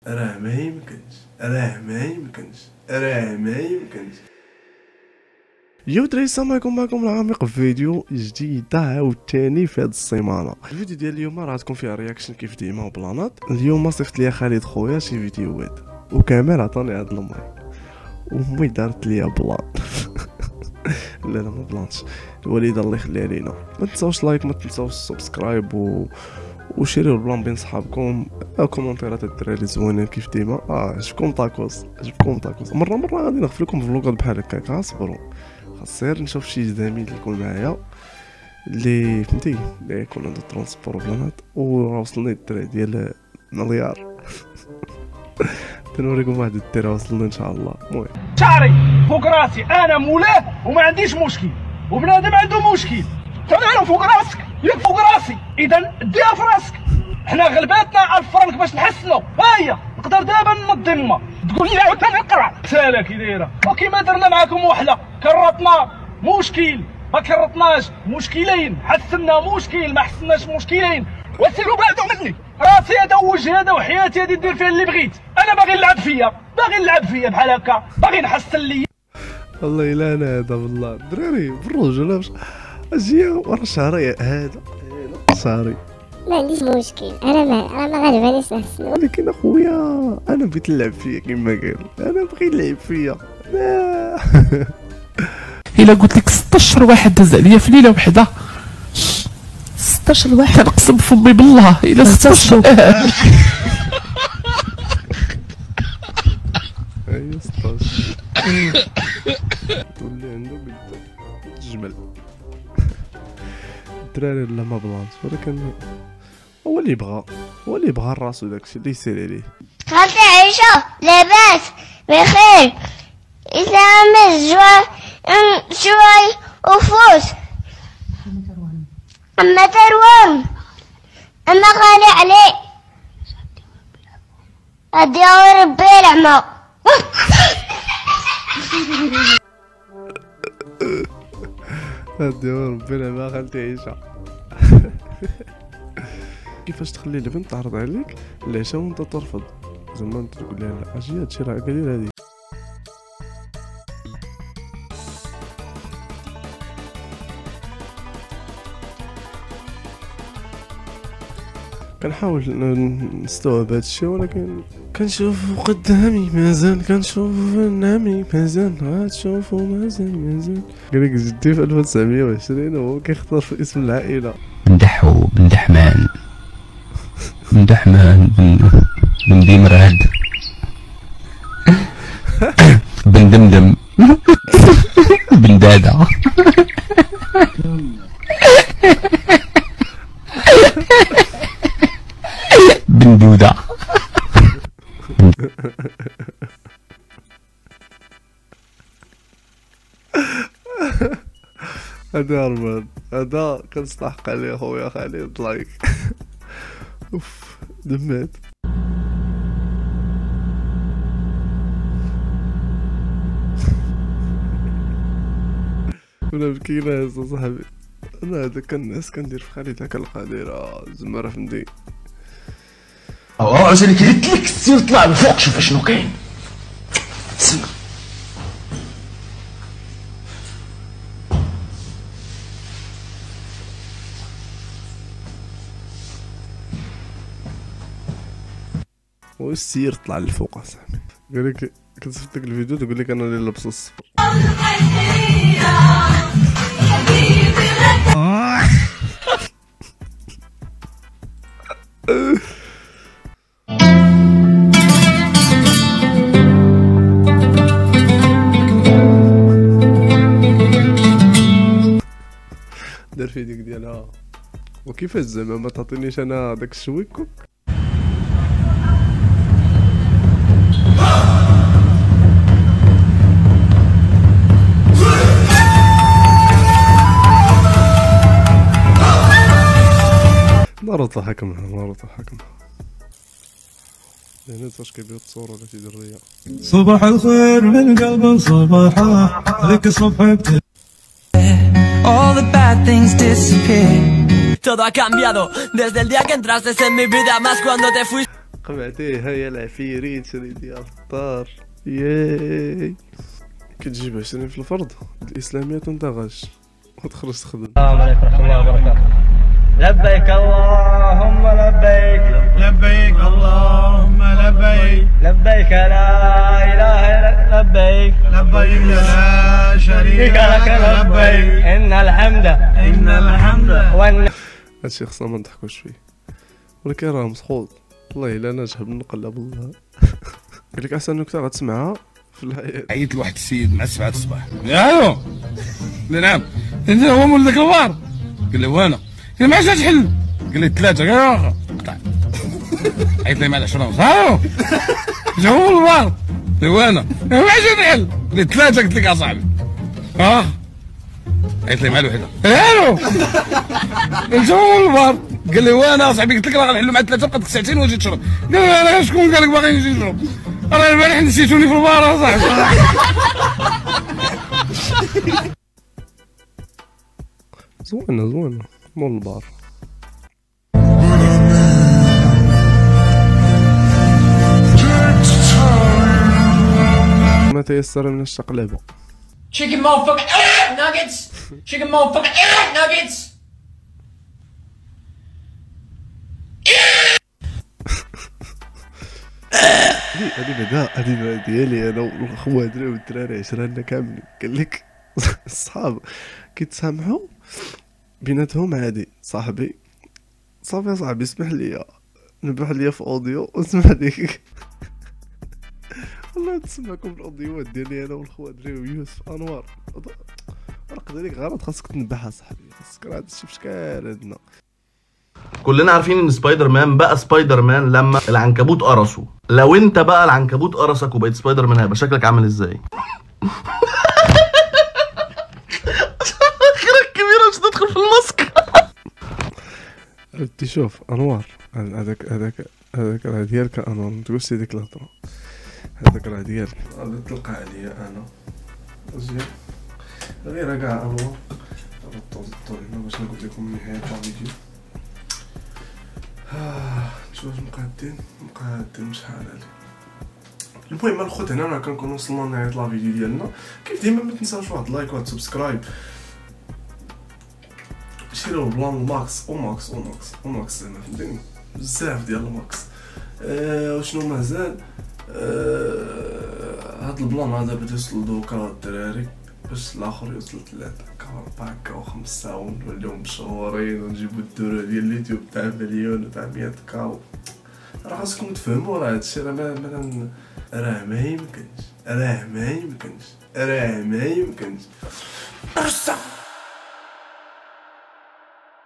راه ما يمكنش، راه ما يمكنش، راه ما يمكنش. يو دراري، السلام عليكم، معكم العميق في فيديو جديد عاوتاني في هاد السيمانه. الفيديو ديال اليوم راه تكون فيها رياكشن كيف ديما وبلانات. اليوم صيفط ليا خالد خويا شي فيديوهات وكامل عطاني هاد المايك وامي دارت ليا بلان لا ما بلانش. الوالده الله يخليها لينا. ما تنساوش لايك، ما تنساوش سبسكرايب وشيريو البلان بين صحابكم. كومونتيرات الدراري زوينين كيف ديما. عجبكم طاكوس، عجبكم طاكوس. مره غادي نغفل لكم فلوغات بحال هكاك. اصبروا، خاص غير نشوف شي زميل يكون معايا اللي فهمتي اللي يكون عنده ترونسبور بلانات. وراه وصلني الدراري ديال مليار تنوريكم واحد الدراري وصلنا ان شاء الله. المهم شعري فوق راسي، انا مولاه وما عنديش مشكل، وبنادم عنده مشكل. تعالوا فوق راسك، ياك فوق راسي، اذا ديها في راسك. حنا غلباتنا 1000 فرنك باش نحسنوا. هيا نقدر دابا ننظم، تقول لي عاوتاني نقرا سالا كي دايره. وكيما درنا معاكم وحله كرطنا مشكل، ما كرطناش مشكلين، حسنا مشكل، ما حسناش مشكلين. وسيروا بعدوا مني، راسي هذا ووجهي هذا وحياتي هذه دير فيها اللي بغيت. انا باغي نلعب فيا، باغي نلعب فيا بحال هكا، باغي نحسن ليا. والله الا انا هذا والله الدراري بالرجوله باش اجي ورا شهري هذا شهري. ما عنديش مشكل، انا ما غالبانيش نحسن. ولكن اخويا انا بغيت نلعب فيا كما قال، انا بغيت نلعب فيا. لا الا قلت لك 16 واحد داز عليا في ليله وحده، 16 واحد كنقسم فمي بالله الا 16 اي 16 تولي عنده بنت تجمل الدراري. لا ما بلانش، ولكن هو اللي بغى راسو داكشي اللي يسير عليه. خالتي عيشة لاباس بخير، إسلام شوي وفوس. أما تروان أما غالي علي غادي ربي العمى. هادي ربنا ما خلتي عيشة. كيفاش تخلي البنت تعرض عليك العشاء وانت ترفض؟ زعما انت تقول لها لا اجي هادشي راه قليل. هادي كنحاول نستوعب هادشي، ولكن كنشوف قدامي مازال، كنشوف نامي مازال، غتشوفو مازال. قالك جدي في 1920 وهو كيختار في اسم العائلة مندحو بن دحمان، بن دحمان بن ديمراد بن دمدم بن دادا بن دودة. هذا رمان، هذا كنستحق عليه خويا خالد لايك. اوف دمات. ولا بكينا صاحبي، انا هذاك الناس كندير في خالد كنلقى دايره زعما راه فهمتي. عشان كي قلت لك سير طلع لفوق شوف شنو كاين. تسمع والسير طلع لفوق اصاحبي. قالك كنصيفط لك الفيديو تقول لك انا اللي لابس الصفر. دار في ديك ديالها. وكيفاش زعما ما تعطينيش انا داك الشويكو؟ ناروتو حكمها يعني واش كيبيض تصور ولا تيدير الريا. صباح الخير من قلب صباحه عليك صبحك. All the bad things disappear. Todo ha cambiado desde el día que entraste en mi vida, más cuando te fuiste. قمعتيه هيا العفيريت شريتي الدار ياي كتجيب 20 في الفرض الاسلاميه وانت غاش وتخرج تخدم. السلام عليكم ورحمة الله وبركاته. لبيك اللهم لبيك لبيك اللهم لبيك لبيك لا إله إلا لبيك لبيك لا شريك لك لبيك إن الحمد هادشي خصنا ما نضحكوش فيه ولكن راه مسخوط والله الا ناجح بنقلب الله. قال لك احسن نكته غتسمعها في الحياه. عيط لواحد السيد مع 7 الصباح. الو قال نعم انت هو مول داك البار؟ قال له وانا. قال معاش تحل؟ قال لي 3. قال واخا قطع. عيط لي مع 10 ونص. الو انت هو مول البار؟ قال له وانا. قال معاش تحل؟ قال لي 3 قلت لك اصاحبي. عيط لي مع الوحده. الو انت هو مول البار؟ قال لي وانا اصاحبي قلت لك راه غنحلو مع 3 بقات لك ساعتين واجي تشرب. قال لي انا شكون قال لك باغي نجي نشرب؟ راه البارح نسيتوني في البار اصاحبي. زوينه مول البار. ما تيسر من الشقلبه. Chicken motherfucking nuggets! Chicken motherfucking nuggets! هذه ديالي انا والخوادري والدراري عشرنا كاملين. قال لك الصحاب كيتسامحوا بيناتهم عادي. صاحبي صافي يا صاحبي اسمح لي نبح لي في اوديو واسمح ليك والله تسمعكم الاوديوات ديالي انا والخوادري ويوسف انوار رقد عليك غلط. خاصك تنبح صاحبي خاصك راه هادشي بشكال عندنا. كلنا عارفين ان سبايدر مان بقى سبايدر مان لما العنكبوت قرصه. لو انت بقى العنكبوت قرصك وبقيت سبايدر مان هيبقى شكلك عامل ازاي؟ اخرك كبيره مش هتدخل في الماسك. انت شوف انوار هذاك راه ديالك انوار ما تقولش ديك الهضره. هذاك راه ديالك غادي تلقى عليا انا زين غير كاع انوار طول هنا باش نقول لكم نهايه الفيديو. شوف مقادين شحال هادي. المهم الخوت هنا راه كنكونوا وصلنا لنهايه لا فيديو ديالنا. كيف ديما ما تنساوش واحد لايك وواحد سبسكرايب. شيروا البلان ماكس وماكس زعما فهمتيني بزاف ديال الماكس. وشنو مازال هاد البلان هذا بدا يوصل دوكا الدراري باش الاخر يوصل 3 4 و5 ونوليو مشهورين ونجيبو الدورة ديال اليوتيوب تاع مليون وتاع 100 كاو. راه خاصكم تفهموا راه هادشي راه ما يمكنش.